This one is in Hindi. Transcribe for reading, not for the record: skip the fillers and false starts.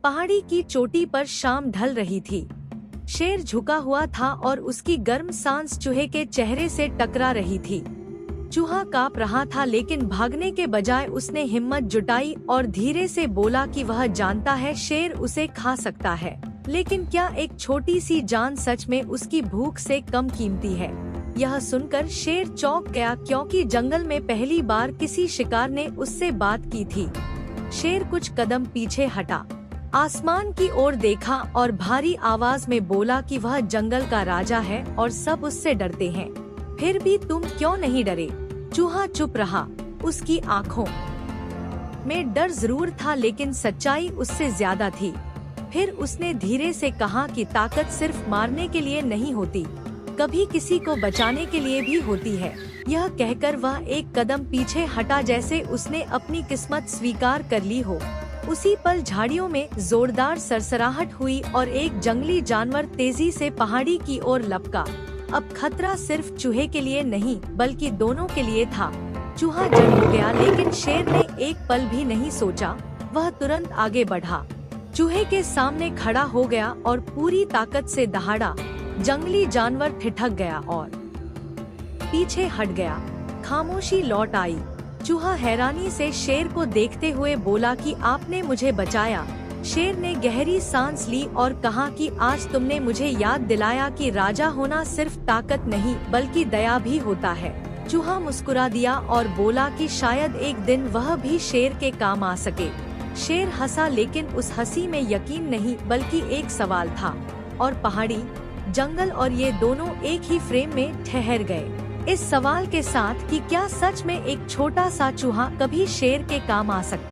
पहाड़ी की चोटी पर शाम ढल रही थी। शेर झुका हुआ था और उसकी गर्म सांस चूहे के चेहरे से टकरा रही थी। चूहा कांप रहा था, लेकिन भागने के बजाय उसने हिम्मत जुटाई और धीरे से बोला कि वह जानता है शेर उसे खा सकता है, लेकिन क्या एक छोटी सी जान सच में उसकी भूख से कम कीमती है। यह सुनकर शेर चौंक गया, क्योंकि जंगल में पहली बार किसी शिकार ने उससे बात की थी। शेर कुछ कदम पीछे हटा, आसमान की ओर देखा और भारी आवाज में बोला कि वह जंगल का राजा है और सब उससे डरते हैं। फिर भी तुम क्यों नहीं डरे? चूहा चुप रहा। उसकी आंखों में डर जरूर था, लेकिन सच्चाई उससे ज्यादा थी। फिर उसने धीरे से कहा कि ताकत सिर्फ मारने के लिए नहीं होती, कभी किसी को बचाने के लिए भी होती है। यह कहकर वह एक कदम पीछे हटा, जैसे उसने अपनी किस्मत स्वीकार कर ली हो। उसी पल झाड़ियों में जोरदार सरसराहट हुई और एक जंगली जानवर तेजी से पहाड़ी की ओर लपका। अब खतरा सिर्फ चूहे के लिए नहीं, बल्कि दोनों के लिए था। चूहा डर गया, लेकिन शेर ने एक पल भी नहीं सोचा। वह तुरंत आगे बढ़ा, चूहे के सामने खड़ा हो गया और पूरी ताकत से दहाड़ा। जंगली जानवर ठिठक गया और पीछे हट गया। खामोशी लौट आई। चूहा हैरानी से शेर को देखते हुए बोला कि आपने मुझे बचाया। शेर ने गहरी सांस ली और कहा कि आज तुमने मुझे याद दिलाया कि राजा होना सिर्फ ताकत नहीं, बल्कि दया भी होता है। चूहा मुस्कुरा दिया और बोला कि शायद एक दिन वह भी शेर के काम आ सके। शेर हंसा, लेकिन उस हंसी में यकीन नहीं, बल्कि एक सवाल था। और पहाड़ी, जंगल और ये दोनों एक ही फ्रेम में ठहर गए, इस सवाल के साथ कि क्या सच में एक छोटा सा चूहा कभी शेर के काम आ सकता।